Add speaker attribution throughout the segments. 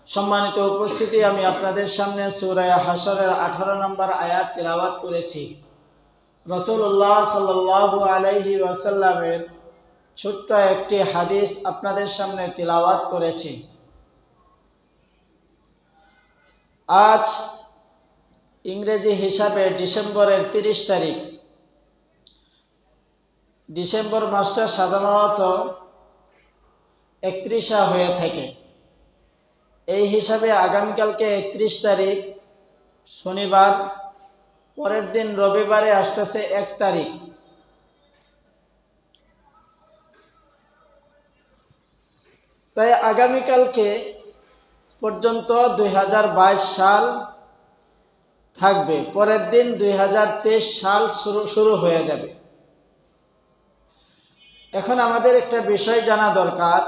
Speaker 1: সম্মানিত উপস্থিতি, আমি আপনাদের সামনে সূরা হাশরের 18 নম্বর আয়াত তিলাওয়াত করেছি। রাসূলুল্লাহ সাল্লাল্লাহু আলাইহি ওয়াসাল্লামের ছোট্ট একটি হাদিস আপনাদের সামনে তিলাওয়াত করেছি। আজ ইংরেজি হিসাবে ডিসেম্বরের 30 তারিখ। ডিসেম্বর মাসটা সাধারণত 31 হয়ে থাকে। এই হিসাবে আগামীকালকে 31 তারিখ শনিবার, পরের দিন রবিবারে আসতেছে 1 তারিখ। তাই আগামীকালকে পর্যন্ত 2022 সাল থাকবে, পরের দিন 2023 সাল শুরু হয়ে যাবে। এখন আমাদের একটা বিষয় জানা দরকার,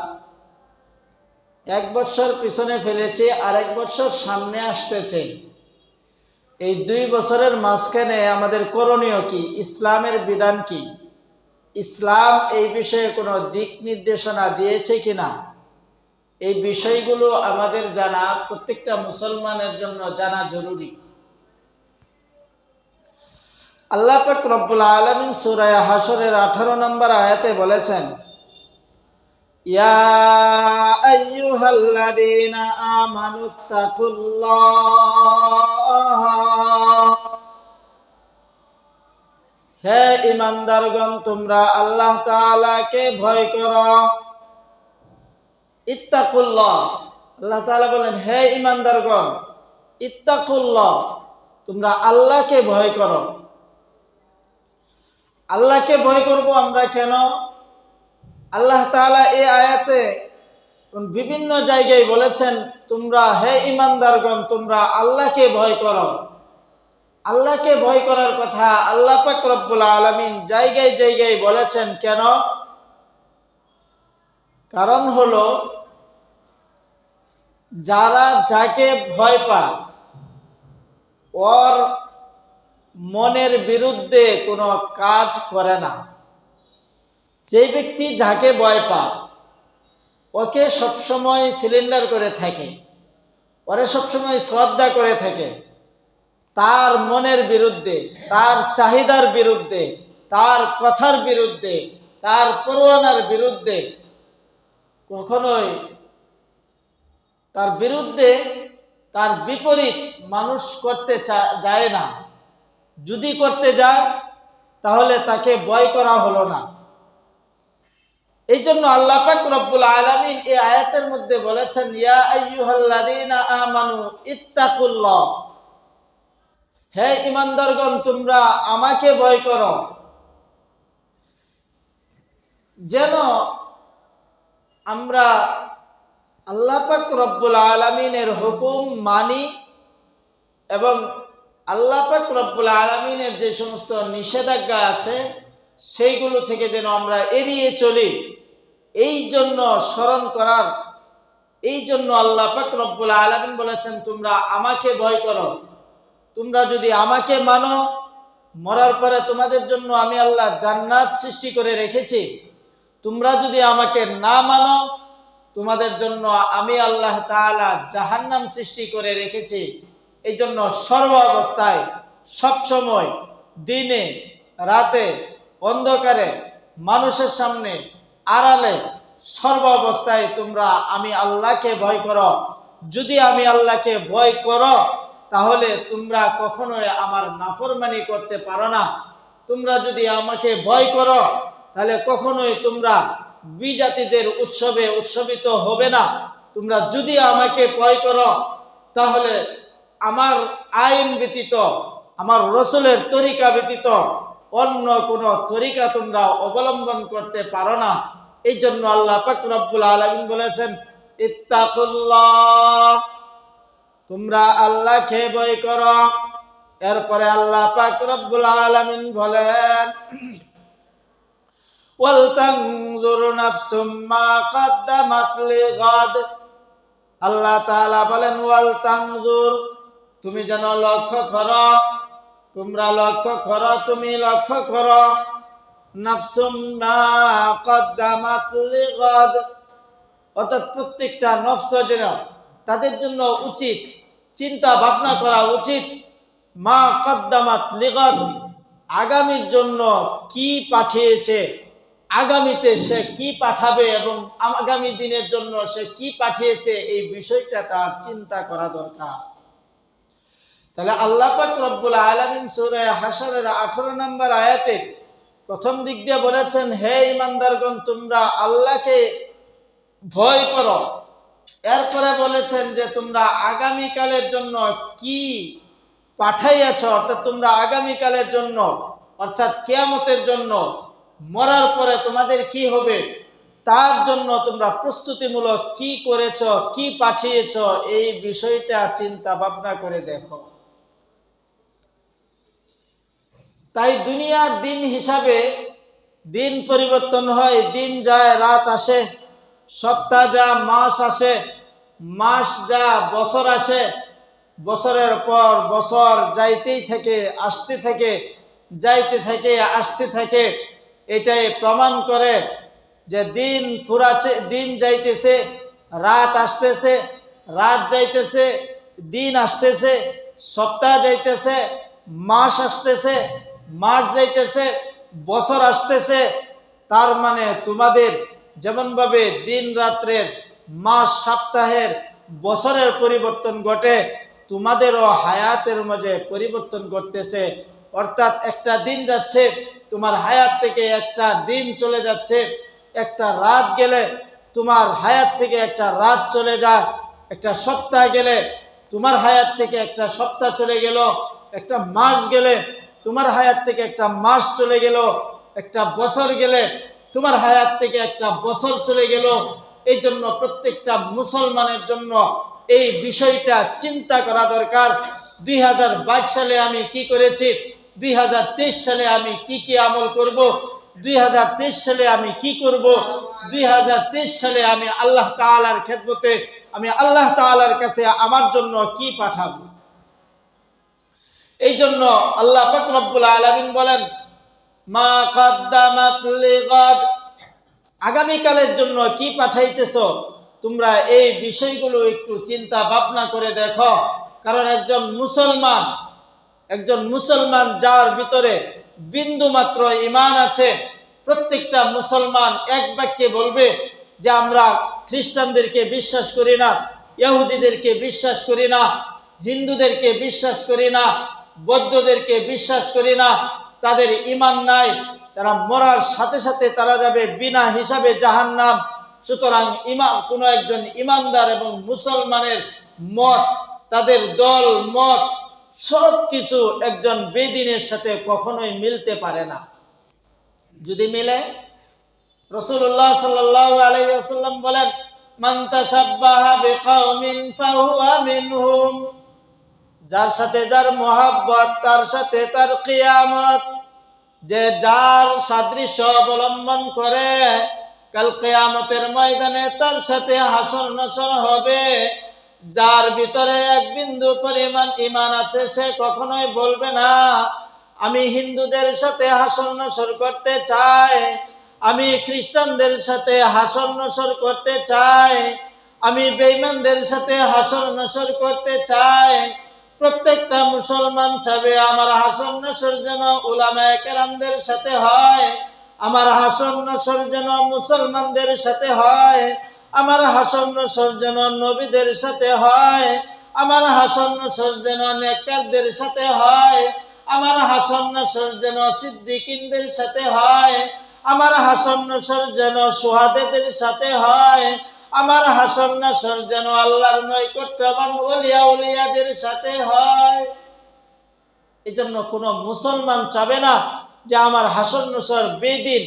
Speaker 1: 1 বছর পিছনে ফেলেছি, আর 1 বছর সামনে আসতেছে। এই 2 বছরের মাঝখানে আমাদের করণীয় কি, ইসলামের বিধান কি, ইসলাম এই বিষয়ে কোনো দিক নির্দেশনা দিয়েছে কিনা, এই বিষয়গুলো আমাদের জানা প্রত্যেকটা মুসলমানের জন্য জানা জরুরি। আল্লাহ পাক রব্বুল আলামিন সূরা হাশরের 18 নম্বর আয়াতে বলেছেন, ইয়া আইয়ুহাল্লাযীনা আমানুত্তাকুল্লাহ, হে ঈমানদারগণ তোমরা আল্লাহ তাআলাকে ভয় করো। ইত্তাকুল্লাহ, আল্লাহ তাআলা বলেন হে ঈমানদারগণ, ইত্তাকুল্লাহ, তোমরা আল্লাহকে ভয় করো। আল্লাহকে ভয় করব আমরা কেন? আল্লাহ তাআলা এই আয়াতে বিভিন্ন জায়গায় বলেছেন, তোমরা হে ঈমানদারগণ তোমরা আল্লাহকে ভয় করো। আল্লাহকে ভয় করার কথা আল্লাহ পাক রব্বুল আলামিন জায়গায় জায়গায় বলেছেন। কেন? কারণ হলো, যারা যাকে ভয় পায় ওর মনের বিরুদ্ধে কোনো কাজ করে না। যে ব্যক্তি যাকে ভয় পায় ওকে সবসময় সিলিন্ডার করে থাকে, ওরে সবসময় শ্রদ্ধা করে থাকে, তার মনের বিরুদ্ধে, তার চাহিদার বিরুদ্ধে, তার কথার বিরুদ্ধে, তার পরোয়ানার বিরুদ্ধে কখনোই তার বিরুদ্ধে, তার বিপরীত মানুষ করতে যায় না। যদি করতে যায় তাহলে তাকে ভয় করা হলো না। এই জন্য আল্লাহ পাক রব্বুল আলামিন এই আয়াতের মধ্যে বলেছেন, ইয়া আইয়ুহাল্লাযীনা আমানু ইত্তাকুল্লাহ, হে ঈমানদারগণ তোমরা আমাকে ভয় করো। যেন আমরা আল্লাহ পাক রব্বুল আলামিনের হুকুম মানি এবং আল্লাহ পাক রব্বুল আলামিনের যে সমস্ত নিষেধাজ্ঞা আছে সেইগুলো থেকে যেন আমরা এড়িয়ে চলি। এই জন্য স্মরণ করার, এই জন্য আল্লাহ পাক রব্বুল আলামিন বলেছেন তোমরা আমাকে ভয় করো। তোমরা যদি আমাকে মানো, মরার পরে তোমাদের জন্য আমি আল্লাহ জান্নাত সৃষ্টি করে রেখেছি। তোমরা যদি আমাকে না মানো, তোমাদের জন্য আমি আল্লাহ তাআলা জাহান্নাম সৃষ্টি করে রেখেছি। এই জন্য সর্ব অবস্থায়, সবসময়, দিনে রাতে, অন্ধকারে, মানুষের সামনে, আড়ালে, সর্ব অবস্থায় তোমরা আমি আল্লাহকে ভয় করো। যদি আমি আল্লাহকে ভয় করো তাহলে তোমরা কখনোই আমার নাফরমানি করতে পারো না। তোমরা যদি আমাকে ভয় করো তাহলে কখনোই তোমরা বিজাতিদের উৎসবে উৎসবিত হবে না। তোমরা যদি আমাকে ভয় করো তাহলে আমার আইন ব্যতীত, আমার রাসূলের তরিকা ব্যতীত অন্য কোনো তরিকা তোমরা অবলম্বন করতে পারো না। এই জন্য আল্লাহ পাক রব্বুল আলামিন বলেছেন, ইত্তাকুল্লাহ, তোমরা আল্লাহকে ভয় করো। এরপরে আল্লাহ পাক রব্বুল আলামিন বলেন, ওয়াল তানজুর নাফসুম মা কদ্দামাত লিগাদ। আল্লাহ তাআলা বলেন ওয়াল তানজুর, তুমি যেন লক্ষ্য করো, তোমরা লক্ষ্য করো, তুমি লক্ষ্য করো, নাফসুম মা কদ্দামাত লিগাদ, অর্থাৎ প্রত্যেকটা নফস যেন তাদের জন্য উচিত চিন্তা ভাবনা করা উচিত, মা কদ্দামাত লিগাদ, আগামীর জন্য কি পাঠিয়েছে, আগামীতে সে কি পাঠাবে এবং আগামী দিনের জন্য সে কি পাঠিয়েছে, এই বিষয়টা তার চিন্তা করা দরকার। তাহলে আল্লাহ পাক রব্বুল আলামিন সূরা হাশরের 18 নম্বর আয়াতে প্রথম দিক দিয়ে বলেছেন, হে ঈমানদারগণ, তোমরা আল্লাহকে ভয় করো। এরপরে বলেছেন যে তোমরা আগামীকালের জন্য কি পাঠাইয়াছ, অর্থাৎ তোমরা আগামীকালের জন্য, অর্থাৎ কিয়ামতের জন্য, মরার পরে তোমাদের কি হবে তার জন্য তোমরা প্রস্তুতিমূলক কি করেছ, কি পাঠিয়েছ, এই বিষয়টা চিন্তা ভাবনা করে দেখো। তাই দুনিয়ার দিন হিসাবে দিন পরিবর্তন হয়, দিন যায় রাত আসে, সপ্তাহ যা মাস আসে, মাস যা বছর আসে, বছরের পর বছর যাইতেই থাকে, আসতে থাকে, যাইতে থাকে, আসতে থাকে। এটাই প্রমাণ করে যে দিন ফুরাচ্ছে, দিন যাইতেছে, রাত আসতেছে, রাত যাইতেছে, দিন আসতেছে, সপ্তাহ যাইতেছে, মাস আসতেছে, মাস যাইতেছে, বছর আসতেছে। তার মানে তোমাদের যেমনভাবে দিন রাত্রের, মাস সপ্তাহের, বছরের পরিবর্তন ঘটে, তোমাদেরও হায়াতের মাঝে পরিবর্তন ঘটতেছে। অর্থাৎ একটা দিন যাচ্ছে, তোমার হায়াত থেকে একটা দিন চলে যাচ্ছে। একটা রাত গেলে তোমার হায়াত থেকে একটা রাত চলে যায়, একটা সপ্তাহ গেলে তোমার হায়াত থেকে একটা সপ্তাহ চলে গেল, একটা মাস গেলে তোমার হায়াত থেকে একটা মাস চলে গেল, একটা বছর গেলে তোমার হায়াত থেকে একটা বছর চলে গেল। এই জন্য প্রত্যেকটা মুসলমানের জন্য এই বিষয়টা চিন্তা করা দরকার। 2022 সালে আমি কি করেছি, 2023 সালে আমি কি আমল করব, 2023 সালে আমি কি করব, 2023 সালে আমি আল্লাহ তাআলার খেদমতে, আমি আল্লাহ তাআলার কাছে আমার জন্য কি পাঠাবো। এই জন্য আল্লাহ পাক রব্বুল আলামিন বলেন, মা কদ্দামাত লিগাদ, আগামীকালের জন্য কি পাঠাইতেছ, তোমরা এই বিষয়গুলো একটু চিন্তা ভাবনা করে দেখো। কারণ একজন মুসলমান যার ভিতরে বিন্দু মাত্র ঈমান আছে, প্রত্যেকটা মুসলমান এক বাক্যে বলবে যে আমরা খ্রিস্টানদেরকে বিশ্বাস করি না, ইহুদিদেরকে বিশ্বাস করি না, হিন্দুদেরকে বিশ্বাস করি না, বৌদ্ধদেরকে বিশ্বাস করি না, তাদের ঈমান নাই, তারা মরার সাথে সাথে তারা যাবে বিনা হিসাবে জাহান্নাম। সুতরাং কোনো একজন ঈমানদার এবং মুসলমানের মত, তাদের দল মত সব কিছু একজন বেদিনের সাথে কখনোই মিলতে পারে না। যদি মিলে, রাসূলুল্লাহ সাল্লাল্লাহু আলাইহি ওয়াসাল্লাম বলেন, মান তাশাব্বাহা বিকাউমিন ফাহুয়া মিনহুম, যার সাথে যার মহব্বত তার সাথে তার কিয়ামত। যে যার সাদৃশ্য অবলম্বন করে কাল কিয়ামতের ময়দানে তার সাথে হাসর নাসর হবে। যার ভিতরে এক বিন্দু পরিমাণ ঈমান আছে, সে কখনোই বলবে না আমি হিন্দুদের সাথে হাসর নাসর করতে চাই, আমি খ্রিস্টানদের সাথে হাসর নাসর করতে চাই, আমি বেঈমানদের সাথে হাসর নাসর করতে চাই। প্রত্যেকটা মুসলমান চাবে আমার হাসর নাসর যেন উলামায়ে কেরামদের সাথে হয়, আমার হাসর নাসর যেন মুসলমানদের সাথে হয়, আমার হাসর নাসর যেন নবীদের সাথে হয়, আমার হাসর নাসর যেন নেককারদের সাথে হয়, আমার হাসর নাসর যেন সিদ্দিকিনদের সাথে হয়, আমার হাসর নাসর যেন শুহাদাদের সাথে হয়, আমার হাসর নাসর যেন আল্লাহর নৈকট্যবান ওলিয়া উলিয়াদের সাথে হয়। এই জন্য কোনো মুসলমান চাবে না যে আমার হাসর নাসর বেদিন,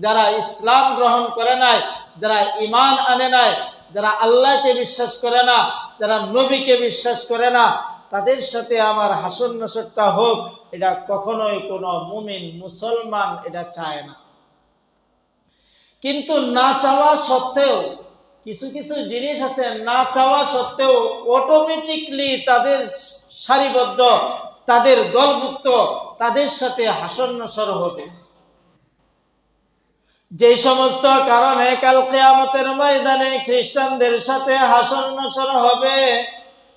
Speaker 1: যারা ইসলাম গ্রহণ করে নাই, যারা ঈমান আনে নাই, যারা আল্লাহকে বিশ্বাস করে না, যারা নবীকে বিশ্বাস করে না, তাদের সাথে আমার হাসর নাসরটা হোক, এটা কখনোই কোনো মুমিন মুসলমান এটা চায় না। কিন্তু না চাওয়া সত্ত্বেও কিছু কিছু জিনিস আছে, না চাওয়া সত্ত্বেও অটোমেটিকলি তাদের সারিবদ্ধ, তাদের দলভুক্ত, তাদের সাথে হাসর নাসর হবে। যে সমস্ত কারণে কাল কিয়ামতের ময়দানে খ্রিস্টানদের সাথে হাসর নাসর হবে,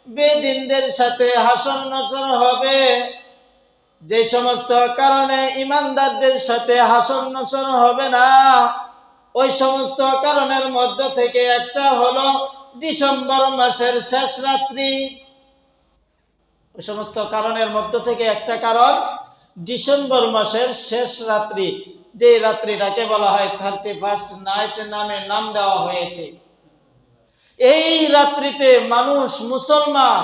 Speaker 1: বেদিনদের সাথে হাসর নাসর হবে, যে সমস্ত কারণে ইমানদারদের সাথে হাসর নাসর হবে না, ওই সমস্ত কারণের মধ্য থেকে একটা হলো ডিসেম্বর মাসের শেষ রাত্রি। ওই সমস্ত কারণের মধ্য থেকে একটা কারণ ডিসেম্বর মাসের শেষ রাত্রি, যে রাত্রিটাকে বলা হয় 31st নাইট নামে নাম দেওয়া হয়েছে। এই রাত্রিতে মানুষ মুসলমান,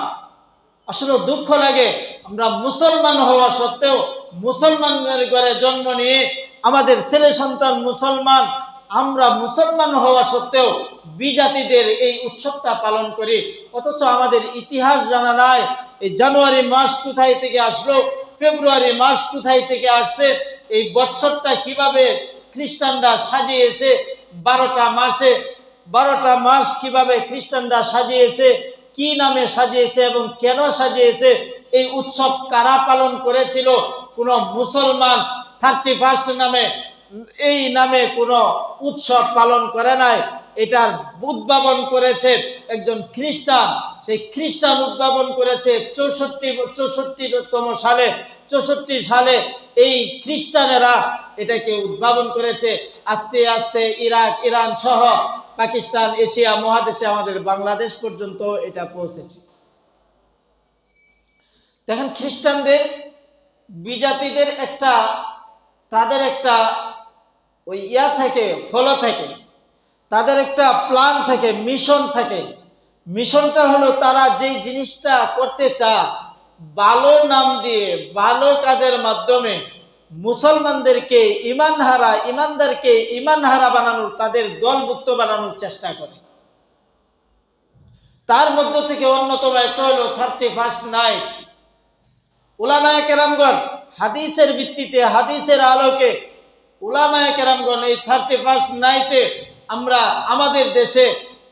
Speaker 1: আসলে দুঃখ লাগে আমরা মুসলমান হওয়া সত্ত্বেও, মুসলমানের ঘরে জন্ম নিয়ে আমাদের ছেলে সন্তান মুসলমান, আমরা মুসলমান হওয়া সত্ত্বেও বিজাতিদের এই উৎসবটা পালন করি, অথচ আমাদের ইতিহাস জানা নাই। এই জানুয়ারি মাস কোথায় থেকে আসলো, ফেব্রুয়ারি মাস কোথায় থেকে আসছে, এই বৎসরটা কিভাবে খ্রিস্টানরা সাজিয়েছে, 12টা মাস কিভাবে খ্রিস্টানরা সাজিয়েছে, কি নামে সাজিয়েছে এবং কেন সাজিয়েছে, এই উৎসব কারা পালন করেছিল। কোনো মুসলমান 31st নামে, এই নামে কোনো উৎসব পালন করে নাই। এটার উদ্ভাবন করেছে একজন খ্রিস্টান। সেই খ্রিস্টান উদ্ভাবন করেছে 64 সালে এই খ্রিস্টানেরা এটাকে উদ্ভাবন করেছে। আস্তে আস্তে ইরাক, ইরান সহ পাকিস্তান, এশিয়া মহাদেশে, আমাদের বাংলাদেশ পর্যন্ত এটা পৌঁছেছে। দেখেন, খ্রিস্টানদের বিজাতিদের তাদের একটা ওই থেকে ফলো থেকে, তাদের একটা প্ল্যান থেকে, মিশন থেকে। মিশনটা হলো তারা যেই জিনিসটা করতে চায়, ভালো নাম দিয়ে, ভালো কাজের মাধ্যমে মুসলমানদেরকে ইমানদারকে ইমানহারা বানানোর, তাদের দলভুক্ত বানানোর চেষ্টা করে। তার মধ্য থেকে অন্যতম একটা হলো 31st নাইট। উলামায়ে কেরামগণ হাদিসের ভিত্তিতে, হাদিসের আলোকে উলামায়ে কেরামগণ এই 31st নাইটে আমরা আমাদের দেশে,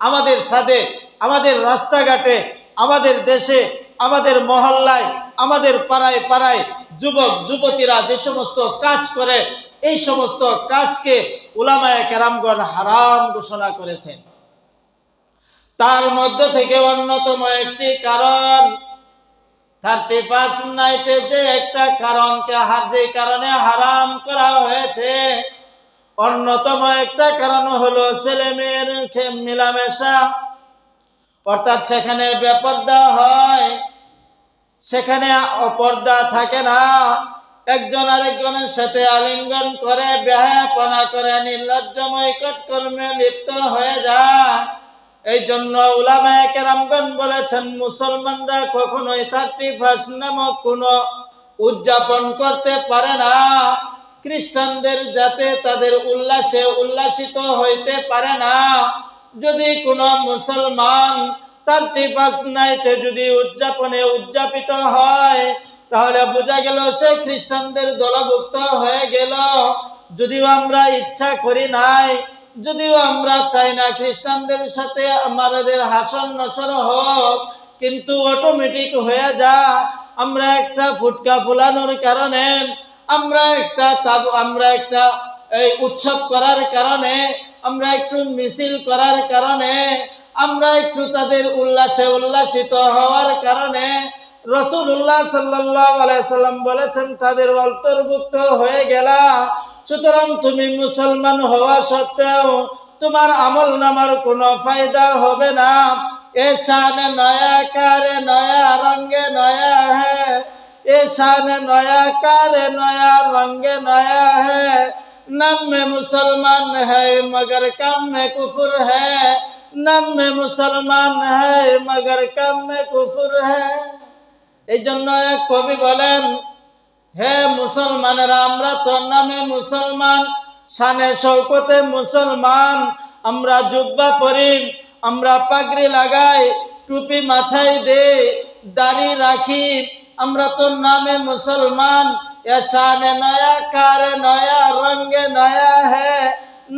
Speaker 1: আমাদের ছাদে, আমাদের রাস্তাঘাটে, আমাদের দেশে, আমাদের মহল্লায়, আমাদের পাড়ায় পাড়ায় যুবক যুবতীরা যে সমস্ত কাজ করে, এই সমস্ত কাজকে উলামায়ে কেরামগণ হারাম ঘোষণা করেছেন। তার মধ্য থেকে অন্যতম একটি কারণ 31st নাইটে যে একটা কারণকে, যে কারণে হারাম করা হয়েছে, অন্যতম একটা কারণ হলো ছেলে মেয়ের মেলামেশা। অর্থাৎ সেখানে বেপর্দা হয়, সেখানে অপর্দা থাকে না, একজন আরেকজনের সাথে আলিঙ্গন করে, বেহায়াপনা করে, নির্লজ্জময় কাজকর্মে লিপ্ত হয়ে যায়। এই জন্য উলামায়ে কেরামগণ বলেছেন, মুসলমানরা কখনোই 31st নামক কোনো উদযাপন করতে পারে না। খ্রিস্টানদের যাতে তাদের উল্লাসে উল্লাসিত হইতে পারে না। যদি কোনো মুসলমান 31st নাইটে যদি উদযাপিত হয়, তাহলে বোঝা গেল সে খ্রিস্টানদের দলভুক্ত হয়ে গেল। যদিও আমরা ইচ্ছা করি নাই, যদিও আমরা চাই না খ্রিস্টানদের সাথে আমাদের হাসর নাসর হোক, কিন্তু অটোমেটিক হয়ে যা। আমরা একটা ফুটকা ফুলানোর কারণে, আমরা একটা এই উৎসব করার কারণে, আমরা একটু মিছিল করার কারণে, আমরা একটু তাদের উল্লাসে উল্লাসিত হওয়ার কারণে রাসূলুল্লাহ সাল্লাল্লাহু আলাইহি সাল্লাম বলেছেন তাদের অন্তর্ভুক্ত হয়ে গেলা। সুতরাং তুমি মুসলমান হওয়া সত্ত্বেও তোমার আমল নামার কোনো ফায়দা হবে না। এ শান নয়া কারে নয়া রঙে নয়া হ্যাঁ, এ শান নয়া কারে নয়া রঙে নয়া হ্যাঁ, नाम में मुसलमान है मगर काम में कुफर है, नाम में मुसलमान है मगर काम में कुफर है। এই জন্য এক কবি বলেন, হে মুসলমানেরা, আমরা তোর নামে মুসলমান, শানে শৌকতে মুসলমান, আমরা জুব্বা পরি, আমরা পাগড়ি লাগাই, টুপি মাথায় দে, দাড়ি রাখি, আমরা তোর নামে মুসলমান। এ শানে নয়া কারে নয়া রঙে নয়া হ্যায়,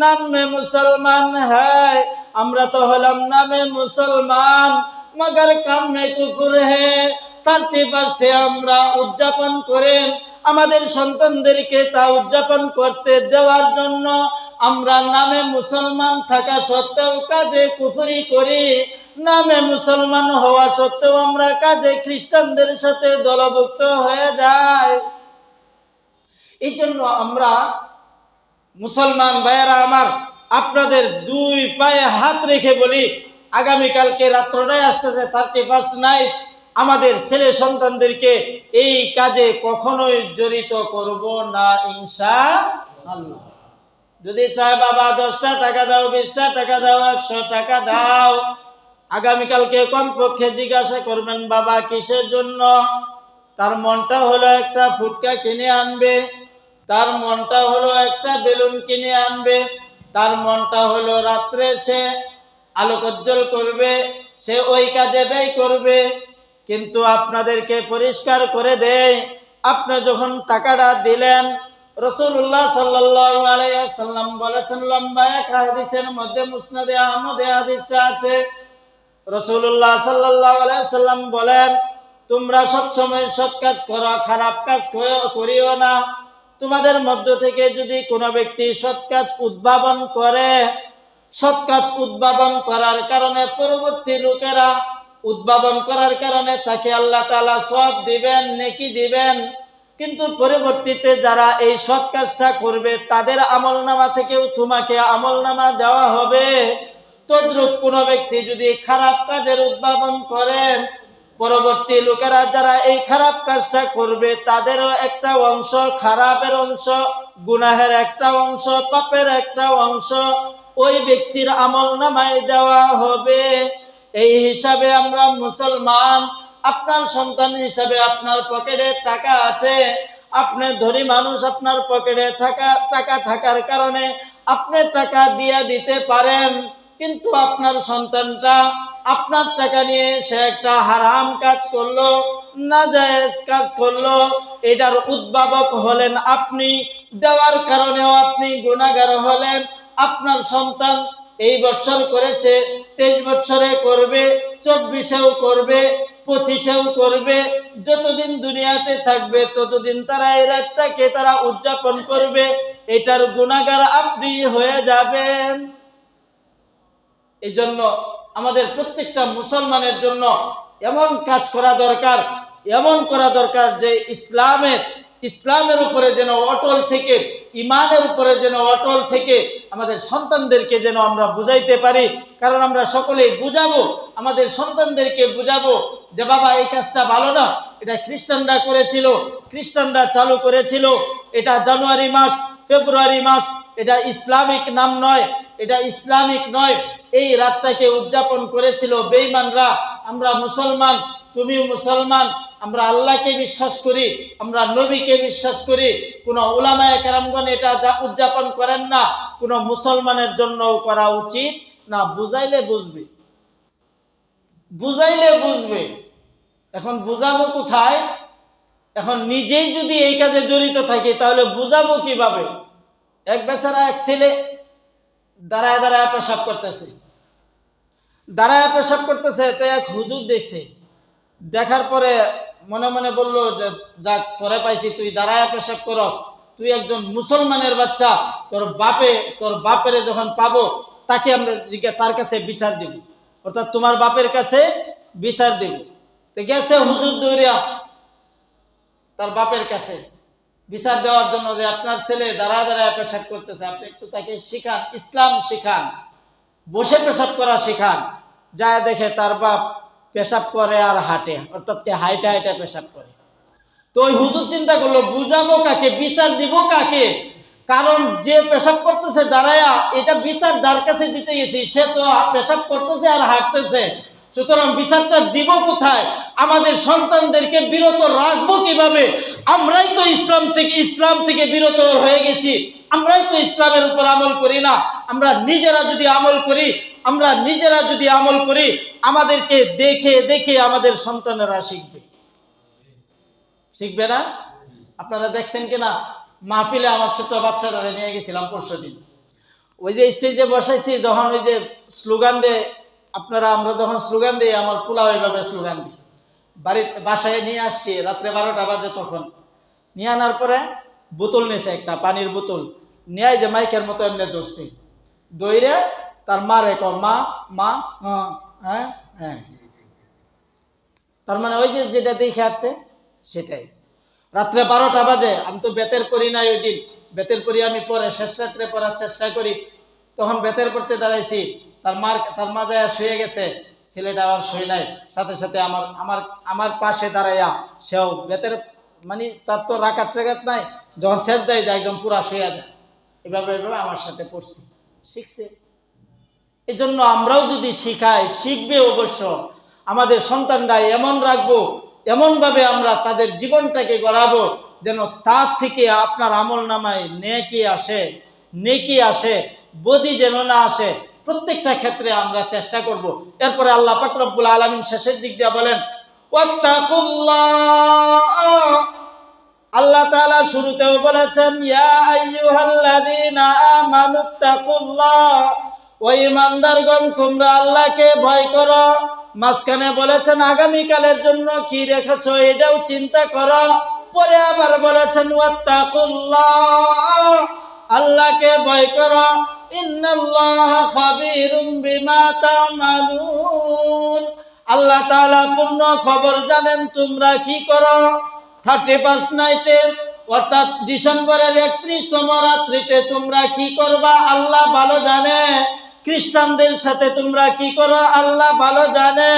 Speaker 1: নাম মে মুসলমান হ্যায়, আমরা তো হলাম নামে মুসলমান মগর কাম মে কুফর হ্যায়। 31st আমরা উদযাপন করেন, আমাদের সন্তানদেরকে তা উদযাপন করতে দেওয়ার জন্য আমরা নামে মুসলমান থাকা সত্ত্বেও কাজে কুফরি করি, নামে মুসলমান হওয়া সত্ত্বেও আমরা কাজে খ্রিস্টানদের সাথে দলভুক্ত হয়ে যাই। এই জন্য আমরা মুসলমান ভাইয়েরা আমার, আপনাদের দুই পায়ে হাত রেখে বলি, আগামীকালকে রাত্রটায় আসতেছে 31st নাইট, আমাদের ছেলে সন্তানদেরকে এই কাজে কখনোই জড়িত করব না ইনশাআল্লাহ। যদি চায় বাবা 10টা টাকা দাও, 20টা টাকা দাও, 100 টাকা দাও, আগামীকালকে কমপক্ষে জিজ্ঞাসা করবেন বাবা কিসের জন্য। তার মনটা হলো একটা ফুটকা কিনে আনবে, তার মনটা হলো একটা বেলুন কিনে আনবে, তার মনটা হলো রাত্রে সে আলোকোজ্জ্বল করবে, সে ওই কাজে ব্যয় করবে। কিন্তু আপনাদেরকে পরিষ্কার করে দেয়, আপনি যখন টাকাটা দিলেন, রাসূলুল্লাহ সাল্লাল্লাহু আলাইহি ওয়াসাল্লাম বলেছেন, লম্বা এক হাদিসের মধ্যে মুসনাদে আহমদে হাদিসটা আছে, রাসূলুল্লাহ সাল্লাল্লাহু আলাইহি ওয়াসাল্লাম বলেন, তোমরা সবসময় সৎ কাজ করো, খারাপ কাজ করিও না। তোমাদের মধ্য থেকে যদি কোনো ব্যক্তি সৎ কাজ উদ্ভাবন করে, সৎ কাজ উদ্ভাবন করার কারণে পরবর্তী লোকেরা উদ্ভাবন করার কারণে তাকে আল্লাহ তাআলা সওয়াব দিবেন, নেকি দিবেন, কিন্তু পরবর্তীতে যারা এই সৎ কাজটা করবে তাদের আমলনামা থেকেও তোমাকে আমলনামা দেওয়া হবে। তদ্রূপ কোনো ব্যক্তি যদি খারাপ কাজের উদ্ভাবন করেন, পরবর্তী লোকেরা যারা এই খারাপ কাজটা করবে তাদেরও একটা অংশ, খারাপের অংশ, গুনাহের একটা অংশ, পাপের একটা অংশ ওই ব্যক্তির আমলনামায় দেওয়া হবে। এই হিসাবে আমরা মুসলমান, আপনার সন্তান হিসাবে আপনার পকেটে টাকা আছে, আপনি ধনী মানুষ, আপনার পকেটে টাকা থাকার কারণে আপনি টাকা দিয়ে দিতে পারেন, কিন্তু আপনার সন্তানটা আপনার টাকা নিয়ে সে একটা হারাম কাজ করলো, নাজায়েজ কাজ করলো, এটার উদ্ভাবক হলেন আপনি, দেওয়ার কারণেও আপনি গুনাহগার হলেন। আপনার সন্তান এই বছর করেছে, 23 বছরে করবে, 24এও করবে, 25এও করবে, যতদিন দুনিয়াতে থাকবে ততদিন তারা এই রাতটাকে তারা উদযাপন করবে, এটার গুনাহগার আপনি হয়ে যাবেন। এই জন্য আমাদের প্রত্যেকটা মুসলমানের জন্য এমন কাজ করা দরকার, এমন করা দরকার যে ইসলামের উপরে যেন অটল থেকে, ইমানের উপরে যেন অটল থেকে আমাদের সন্তানদেরকে যেন আমরা বুঝাইতে পারি। কারণ আমরা সকলেই বুঝাবো, আমাদের সন্তানদেরকে বুঝাবো যে বাবা এই কাজটা ভালো না, এটা খ্রিস্টানরা করেছিল, খ্রিস্টানরা চালু করেছিল, এটা জানুয়ারি মাস, ফেব্রুয়ারি মাস, এটা ইসলামিক নাম নয়, এটা ইসলামিক নয়, এই রাতটাকে উদযাপন করেছিল বেঈমানরা। আমরা মুসলমান, তুমিও মুসলমান, আমরা আল্লাহকে বিশ্বাস করি, আমরা নবীকে বিশ্বাস করি, কোনো উলামায়ে কেরামগণ এটা উদযাপন করেন না, কোনো মুসলমানের জন্যও করা উচিত না। বুঝাইলে বুঝবে, বুঝাইলে বুঝবে। এখন বুঝাবো কোথায়? এখন নিজেই যদি এই কাজে জড়িত থাকি তাহলে বুঝাবো কিভাবে? এক বেচারা এক ছেলে দাঁড়ায় দাঁড়ায় পেশাব করতেছে, দাঁড়ায় পেশাব করতেছে, তো এক হুজুর দেখছে, দেখার পরে মনে মনে বললো যে যাক, তোরে পাইছি, তুই দাঁড়ায় পেশাব করস, তুই একজন মুসলমানের বাচ্চা, তোর বাপেরে যখন পাবো তাকে আমরা তার কাছে বিচার দেব, অর্থাৎ তোমার বাপের কাছে বিচার দেব। তো গেছে হুজুর দৌড়িয়া তার বাপের কাছে বিচার দেওয়ার জন্য, যে আপনার ছেলে দাঁড়ায় দাঁড়ায় পেশাব করতেছে, আপনি একটু তাকে শিখান, ইসলাম শিখান, বসে পেশাব করা শিখান। যায় দেখে তার বাপ পেশাব করে আর হাঁটে, অর্থাৎ হাইটে হাইটে পেশাব করে। তো ওই হুজুর চিন্তা করলো, বুঝাবো কাকে, বিচার দিব কাকে? কারণ যে পেশাব করতেছে দাঁড়ায়া, এটা বিচার যার কাছে দিতে গেছি সে তো পেশাব করতেছে আর হাঁটতেছে, সুতরাং বিচারটা দিব কোথায়? আমাদের সন্তানদেরকে বিরত রাখবো কিভাবে? আমরাই তো ইসলাম থেকে বিরত হয়ে গেছি, আমরাই তো ইসলামের উপর আমল করি না। আমরা নিজেরা যদি আমল করি, আমাদেরকে দেখে দেখে আমাদের সন্তানেরা শিখবে না? আপনারা দেখছেন কিনা, মাহফিলে আমার ছোট বাচ্চারা নিয়ে গেছিলাম পরশুদিন, ওই যে স্টেজে বসাইছি, যখন ওই যে স্লোগান দেয়, আমরা যখন স্লোগান দিই, আমার পোলা ওইভাবে স্লোগান দিই, বাসায় নিয়ে আসছি, রাত্রে 12টা বাজে, তখন নিয়ে আনার পরে বোতল নিয়েছে, একটা পানির বোতল, নিয়ে যে মাইকের মতো এমনি ধরছে, দইরে তার মারে ক মা মা হ্যাঁ হ্যাঁ হ্যাঁ, তার মানে ওই যে যেটা দেখে আসছে সেটাই। রাত্রে 12টা বাজে, আমি তো বেতের করি নাই ওই দিন, বেতের করি আমি পরে শেষ রাত্রে পড়ার চেষ্টা করি, তখন বেতের পড়তে দাঁড়াইছি, তার মা যায় শুয়ে গেছে, ছেলেটা আবার শুয়ে নাই, সাথে সাথে আমার আমার আমার পাশে দাঁড়াইয়া সেও বেতের, মানে তার তো রাকাত টেকাত নাই, যখন শেষ দেয় যায় একদম পুরা শুয়ে যায়, এভাবে এভাবে আমার সাথে পড়ছি, শিখছে। এই জন্য আমরাও যদি শিখাই, শিখবে অবশ্য। আমাদের সন্তানরা এমন রাখবো, এমনভাবে আমরা তাদের জীবনটাকে গড়াবো যেন তার থেকে আপনার আমল নামায় নেকি আসে, বদি যেন না আসে। প্রত্যেকটা ক্ষেত্রে আমরা চেষ্টা করব। এরপরে আল্লাহ পাক রব্বুল আলামিন শেষের দিক দিয়ে বলেন ওয়াত্তাকুল্লাহ। আল্লাহ তাআলা শুরুতেও বলেছেন ইয়া আইয়ুহাল্লাযীনা আমানুত্তাকুল্লাহ, ও ঈমানদারগণ তোমরা আল্লাহকে ভয় করো। মাঝখানে বলেছেন আগামীকালের জন্য কি রেখেছো এটাও চিন্তা করো। পরে আবার বলেছেন ওয়াত্তাকুল্লাহ, আল্লাহকে ভয় করো। ইন্নাল্লাহা খাবীরুম বিমা তা'মালুন, আল্লাহ তাআলা পূর্ণ খবর জানেন তোমরা কি করো। 31 নাইটে অর্থাৎ ডিসেম্বরের 31তম রাত্রিতে তোমরা কি করবা আল্লাহ ভালো জানে। খ্রিস্টানদের সাথে তোমরা কি করো আল্লাহ ভালো জানে।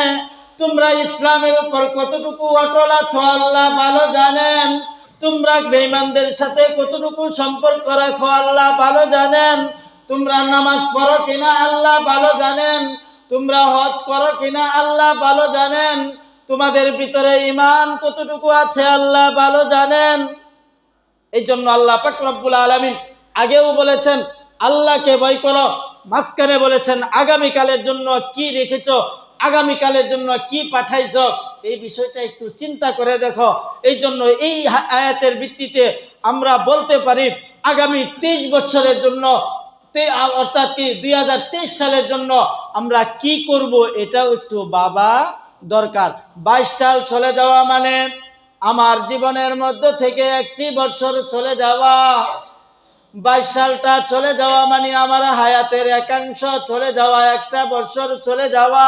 Speaker 1: তোমরা ইসলামের উপর কতটুকু অটল আছো আল্লাহ ভালো জানেন। তোমরা বেঈমানদের সাথে কতটুকু সম্পর্ক রাখো আল্লাহ ভালো জানেন। তোমরা নামাজ পড়ো কিনা আল্লাহ ভালো জানেন। তোমরা হজ করো কিনা আল্লাহ ভালো জানেন। তোমাদের ভিতরে ঈমান কতটুকু আছে আল্লাহ ভালো জানেন। এই জন্য আল্লাহ পাক রব্বুল আলামিন আগেও বলেছেন আল্লাহকে ভয় করো, মাঝখানে বলেছেন আগামীকালের জন্য কি রেখেছো, আগামীকালের জন্য কি পাঠাইছো, এই বিষয়টা একটু চিন্তা করে দেখো। এই জন্য এই আয়াতের ভিত্তিতে আমরা বলতে পারি আগামী 23 বছরের জন্য, অর্থাৎ কি 2023 সালের জন্য আমরা কি করব এটাও একটু ভাবা দরকার। 22 সাল চলে যাওয়া মানে আমার জীবনের মধ্য থেকে একটি বছর চলে যাওয়া। 22 সালটা চলে যাওয়া মানে আমার হায়াতের একাংশ চলে যাওয়া, একটা বছর চলে যাওয়া।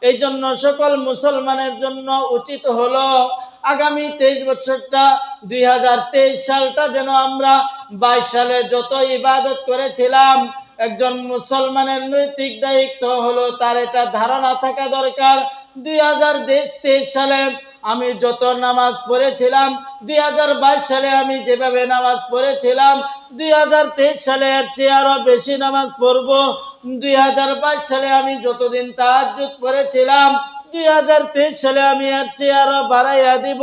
Speaker 1: এই জন্য সকল মুসলমানের জন্য উচিত হলো আগামী 23 বছরটা 2023 সালটা যেন আমরা 22 সালে যত ইবাদত করেছিলাম, একজন মুসলমানের নৈতিক দায়িত্ব হলো তার এটা ধারণা থাকা দরকার 2023 সালে আমি যত নামাজ পড়েছিলাম, 2022 সালে আমি যেভাবে নামাজ পড়েছিলাম, 2023 সালে এর চেয়ে আরো বেশি নামাজ পড়ব। 2022 সালে আমি যতদিন তাহাজ্জুদ পড়েছিলাম, 2023 সালে আমি এর চেয়ে আরো বাড়াইয়া দিব।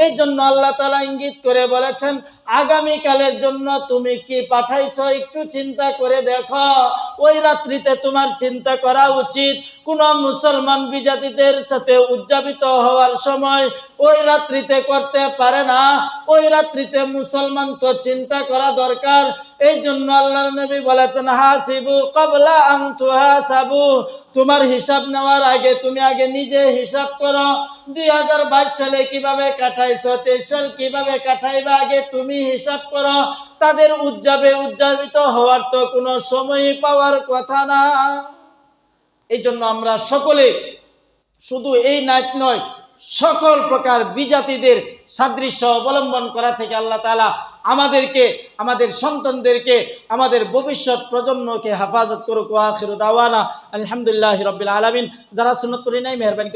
Speaker 1: এই জন্য আল্লাহ তাআলা ইঙ্গিত করে বলেছেন আগামীকালের জন্য তুমি কি পাঠাইছো একটু চিন্তা করে দেখো। ওই রাত্রিতে তোমার চিন্তা করা উচিত। কোন মুসলমান বিজাতিদের সাথে উদযাপিত হওয়ার সময় ওই রাত্রিতে করতে পারে না। ওই রাত্রিতে মুসলমান তো চিন্তা করা দরকার। এই জন্য আল্লাহর নবী বলেছেন হাসিবু ক্বাবলা আন তুহাসাবু, তোমার হিসাব নেওয়ার আগে তুমি আগে নিজে হিসাব করো। 2022 সালে কিভাবে কাটাইছো, 23 সাল কিভাবে কাটাইবা আগে তুমি হিসাব করো। তাদের উদযাপিত হওয়ার তো কোনো সময়ই পাওয়ার কথা না। এই জন্য আমরা সকলে শুধু এই নাইট নয়, সকল প্রকার বিজাতিদের সাদৃশ্য অবলম্বন করা থেকে আল্লাহ তাআলা আমাদেরকে, আমাদের সন্তানদেরকে, আমাদের ভবিষ্যৎ প্রজন্মকে হেফাজত করুক। ওয়া আখিরু দাওয়ানা আলহামদুলিল্লাহি রাব্বিল আলামিন। যারা সুন্নাত করি নাই মেহেরবানি